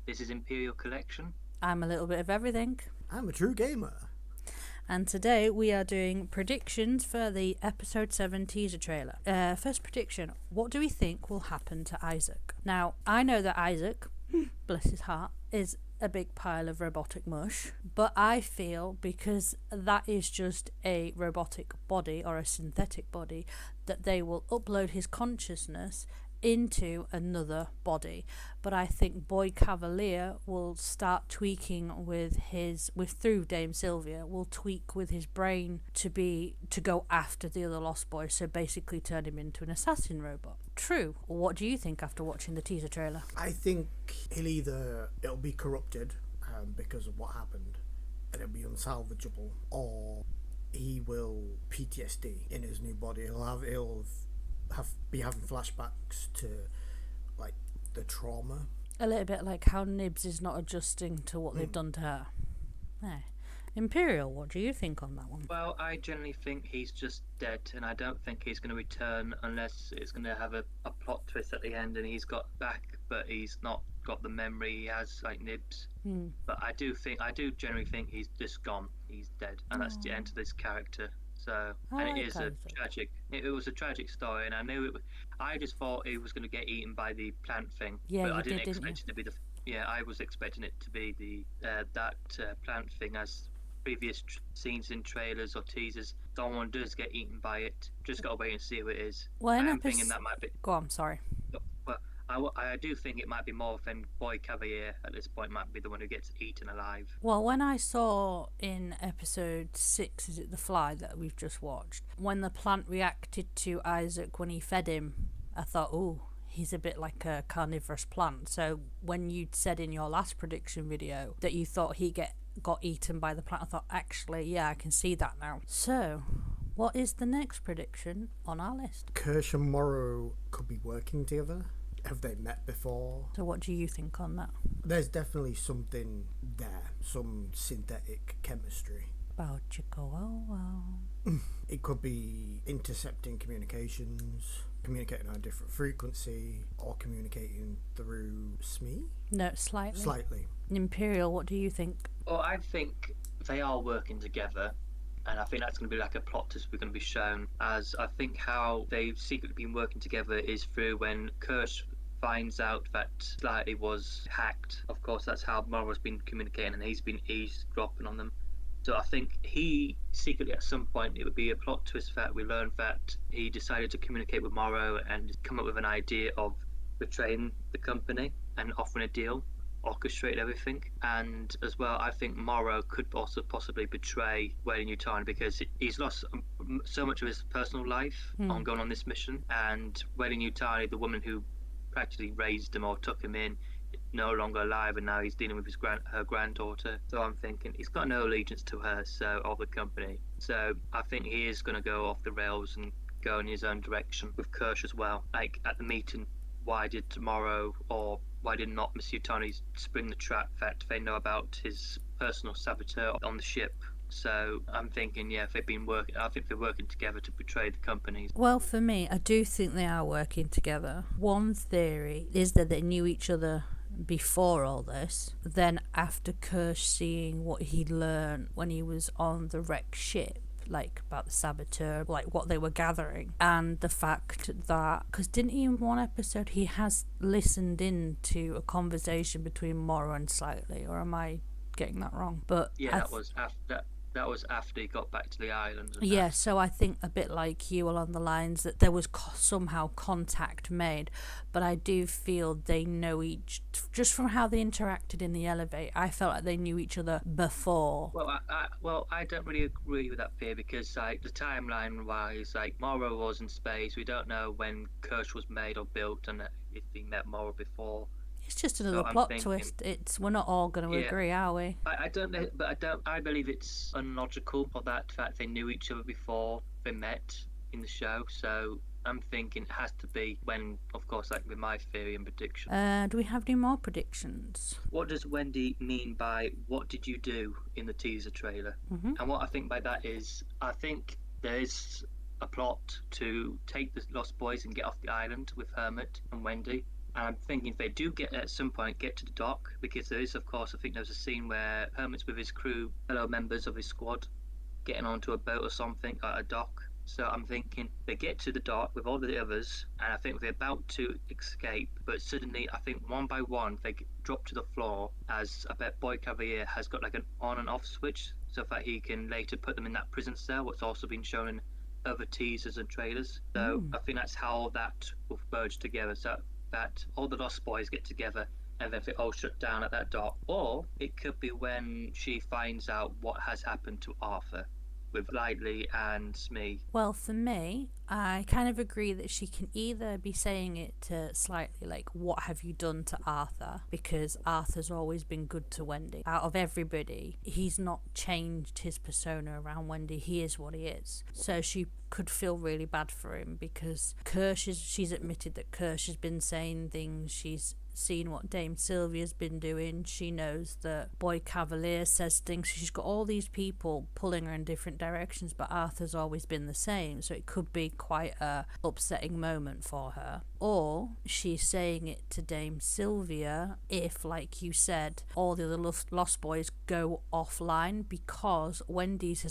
This is Imperial Collection. I'm a little bit of everything. I'm a true gamer. And today we are doing predictions for the episode 7 teaser trailer. First prediction, what do we think will happen to Isaac? Now, I know that Isaac, bless his heart, is a big pile of robotic mush, but I feel because that is just a robotic body or a synthetic body, that they will upload his consciousness into another body. But I think Boy Cavalier will start tweaking through Dame Sylvia, will tweak with his brain to go after the other Lost Boy, so basically turn him into an assassin robot. True. What do you think after watching the teaser trailer? I think it'll be corrupted because of what happened and it'll be unsalvageable, or he will PTSD in his new body. He'll be having flashbacks to like the trauma. A little bit like how Nibs is not adjusting to what they've done to her. Imperial, what do you think on that one? Well, I generally think he's just dead, and I don't think he's going to return unless it's going to have a plot twist at the end and he's got back, but he's not got the memory he has like Nibs. But I do generally think he's just gone. He's dead, and that's the end of this character. So, and it is a tragic. It was a tragic story, and I knew it. I just thought he was going to get eaten by the plant thing, but I didn't expect it to be the. Yeah, I was expecting it to be the that plant thing, as previous scenes in trailers or teasers. Someone does get eaten by it. Just got to wait and see who it is. Well, I'm thinking that might be. Go on, sorry. Well, I do think it might be more than Boy Cavalier at this point might be the one who gets eaten alive. Well, when I saw in episode 6, is it The Fly that we've just watched, when the plant reacted to Isaac when he fed him, I thought, oh, he's a bit like a carnivorous plant. So when you said in your last prediction video that you thought he got eaten by the plant, I thought, actually, yeah, I can see that now. So, what is the next prediction on our list? Kirsch and Morrow could be working together. Have they met before? So what do you think on that? There's definitely something there, some synthetic chemistry. About you go, oh wow. It could be intercepting communications, communicating on a different frequency, or communicating through SME? No, slightly. Slightly. Imperial, what do you think? Well, I think they are working together. And I think that's going to be like a plot twist we're going to be shown, as I think how they've secretly been working together is through when Kirsch finds out that Slightly was hacked. Of course, that's how Morrow's been communicating, and he's been eavesdropping on them. So I think he secretly at some point, it would be a plot twist that we learned that he decided to communicate with Morrow and come up with an idea of betraying the company and offering a deal, orchestrate everything. And as well, I think Morrow could also possibly betray Weyland-Yutani because he's lost so much of his personal life on going on this mission, and Weyland-Yutani, the woman who practically raised him or took him in, no longer alive, and now he's dealing with her granddaughter. So I'm thinking he's got no allegiance to her, or the company. So I think he is going to go off the rails and go in his own direction with Kirsch as well. Like at the meeting, why did Morrow or why did not Miss Yutani spring the trap that they know about his personal saboteur on the ship? So I'm thinking, yeah, I think they're working together to betray the companies. Well, for me, I do think they are working together. One theory is that they knew each other before all this. Then after Kirsch seeing what he'd learned when he was on the wrecked ship, like about the saboteur, like what they were gathering, and the fact that, because didn't he in one episode he has listened in to a conversation between Morrow and Slightly, or am I getting that wrong? But yeah, that was after he got back to the island. Yeah, so I think a bit like you along the lines that there was somehow contact made, but I do feel they know just from how they interacted in the elevator. I felt like they knew each other before. Well, I don't really agree with that theory because, like, the timeline-wise, like, Morrow was in space. We don't know when Kirsch was made or built, and if he met Morrow before. It's just another plot twist. We're not all going to agree, are we? I don't know, but I believe it's unlogical for that fact they knew each other before they met in the show. So I'm thinking it has to be when, of course, like with my theory and prediction. Do we have any more predictions? What does Wendy mean by "what did you do" in the teaser trailer? And what I think by that is, I think there is a plot to take the Lost Boys and get off the island with Hermit and Wendy. And I'm thinking if they do get at some point get to the dock, because there is, of course, I think there's a scene where Hermit's with his crew, fellow members of his squad, getting onto a boat or something at a dock. So I'm thinking they get to the dock with all the others, and I think they're about to escape, but suddenly I think one by one they drop to the floor, as I bet Boy Cavalier has got like an on and off switch, so that he can later put them in that prison cell, what's also been shown in other teasers and trailers. So I think that's how that will merge together, so that all the Lost Boys get together and then they all shut down at that dock. Or it could be when she finds out what has happened to Arthur with Lightly and Smee. Well, for me, I kind of agree that she can either be saying it to Slightly, like, what have you done to Arthur? Because Arthur's always been good to Wendy. Out of everybody, he's not changed his persona around Wendy. He is what he is. So she could feel really bad for him because she's admitted that Kirsch has been saying things. She's seen what Dame Sylvia's been doing. She knows that Boy Cavalier says things. She's got all these people pulling her in different directions, but Arthur's always been the same, so it could be quite a upsetting moment for her. Or she's saying it to Dame Sylvia if, like you said, all the other Lost Boys go offline because Wendy's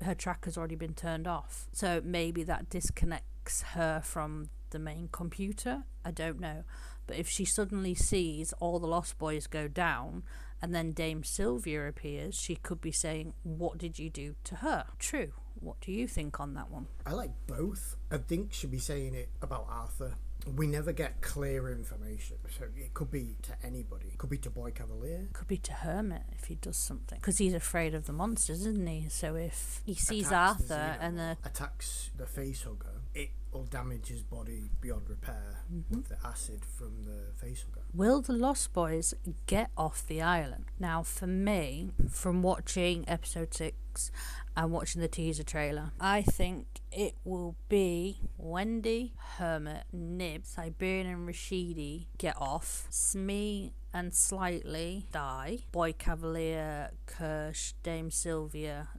her tracker's already been turned off. So maybe that disconnects her from the main computer. I don't know. But if she suddenly sees all the Lost Boys go down and then Dame Sylvia appears, she could be saying, what did you do to her? True. What do you think on that one? I like both. I think she'll be saying it about Arthur. We never get clear information, so it could be to anybody. It could be to Boy Cavalier. Could be to Hermit if he does something. Because he's afraid of the monsters, isn't he? So if he sees Attacks Arthur and attacks the facehugger, it will damage his body beyond repair with the acid from the facehugger. Will the Lost Boys get off the island? Now, for me, from watching episode 6 and watching the teaser trailer, I think it will be Wendy, Hermit, Nib, Siberian and Rashidi get off, Smee and Slightly die, Boy Cavalier, Kirsch, Dame Sylvia,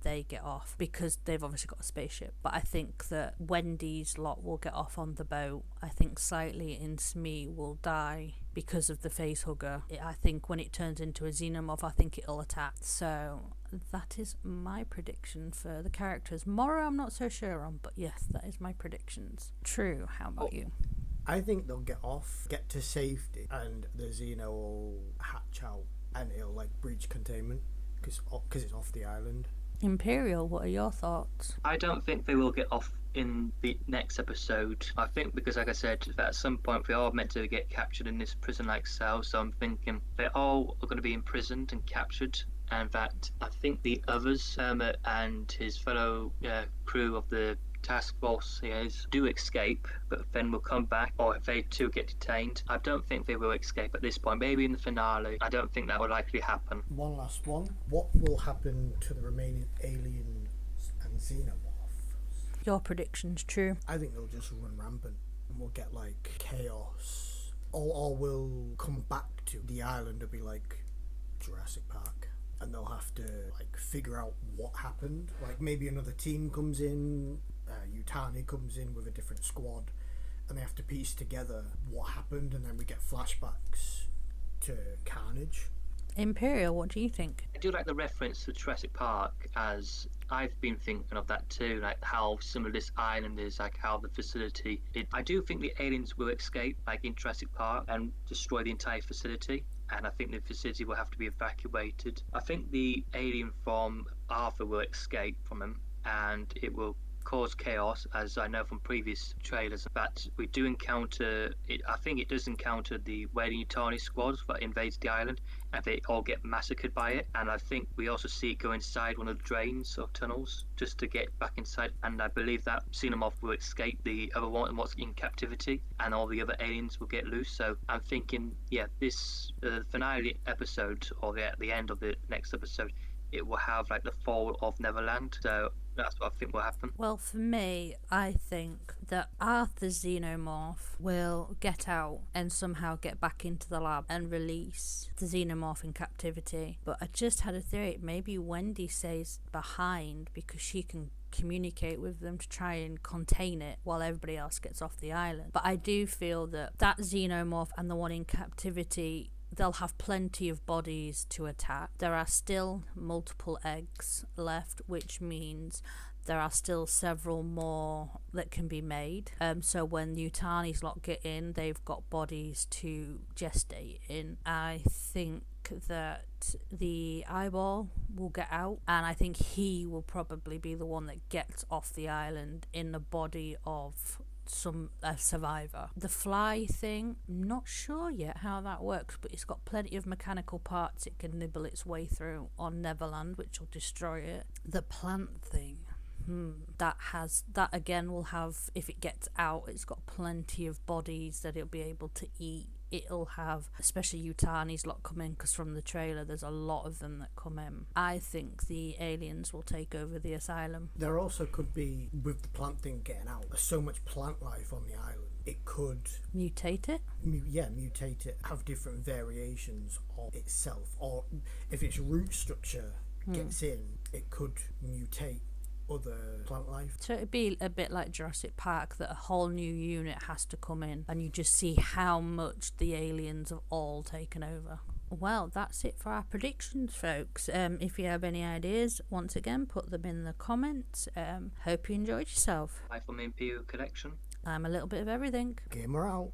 they get off because they've obviously got a spaceship. But I think that Wendy's lot will get off on the boat. I think Slightly and Smee will die because of the facehugger. I think when it turns into a xenomorph, I think it'll attack. So that is my prediction for the characters. Mora I'm not so sure on, but yes, that is my predictions. True, how about you? I think they'll get off, get to safety, and the Xeno will hatch out and it'll like breach containment because it's off the island. Imperial, what are your thoughts? I don't think they will get off in the next episode. I think because, like I said, that at some point they are meant to get captured in this prison-like cell, so I'm thinking they all are going to be imprisoned and captured, and that I think the others, Hermit and his fellow crew of the task force do escape, but then will come back, or if they too get detained. I don't think they will escape at this point. Maybe in the finale. I don't think that will likely happen. One last one. What will happen to the remaining aliens and xenomorphs? Your prediction's true. I think they'll just run rampant and we'll get like chaos. Or we'll come back to the island and be like Jurassic Park. And they'll have to like figure out what happened. Like maybe another team comes in, Yutani comes in with a different squad, and they have to piece together what happened, and then we get flashbacks to Carnage. Imperial, what do you think? I do like the reference to Jurassic Park, as I've been thinking of that too, like how similar this island is, like how the facility. I do think the aliens will escape, like in Jurassic Park, and destroy the entire facility. And I think the facility will have to be evacuated. I think the alien from Arthur will escape from him, and it will cause chaos, as I know from previous trailers. That we do encounter it. I think it does encounter the Wailing Yutani squad that invades the island, and they all get massacred by it. And I think we also see it go inside one of the drains or tunnels just to get back inside. And I believe that Xenomorph will escape the other one and what's in captivity, and all the other aliens will get loose. So I'm thinking, this finale episode, or the end of the next episode, it will have like the fall of Neverland. So That's what I think will happen. Well, for me, I think that Arthur's xenomorph will get out and somehow get back into the lab and release the xenomorph in captivity. But I just had a theory, maybe Wendy stays behind because she can communicate with them to try and contain it while everybody else gets off the island. But I do feel that xenomorph and the one in captivity, they'll have plenty of bodies to attack. There are still multiple eggs left, which means there are still several more that can be made. So when Yutani's lot get in, they've got bodies to gestate in. I think that the eyeball will get out, and I think he will probably be the one that gets off the island in the body of some survivor. The fly thing, I'm not sure yet how that works, but it's got plenty of mechanical parts it can nibble its way through on Neverland, which will destroy it. The plant thing, that again will have, if it gets out, it's got plenty of bodies that it'll be able to eat. It'll have, especially Yutani's lot come in, because from the trailer there's a lot of them that come in. I think the aliens will take over the asylum. There also could be, with the plant thing getting out, there's so much plant life on the island, it could mutate it. Mutate it, have different variations of itself, or if its root structure gets in, it could mutate other plant life. So it'd be a bit like Jurassic Park, that a whole new unit has to come in and you just see how much the aliens have all taken over. Well, that's it for our predictions, folks. If you have any ideas, once again, put them in the comments. Hope you enjoyed yourself. Bye from Imperial Collection. I'm a little bit of everything. Gamer out.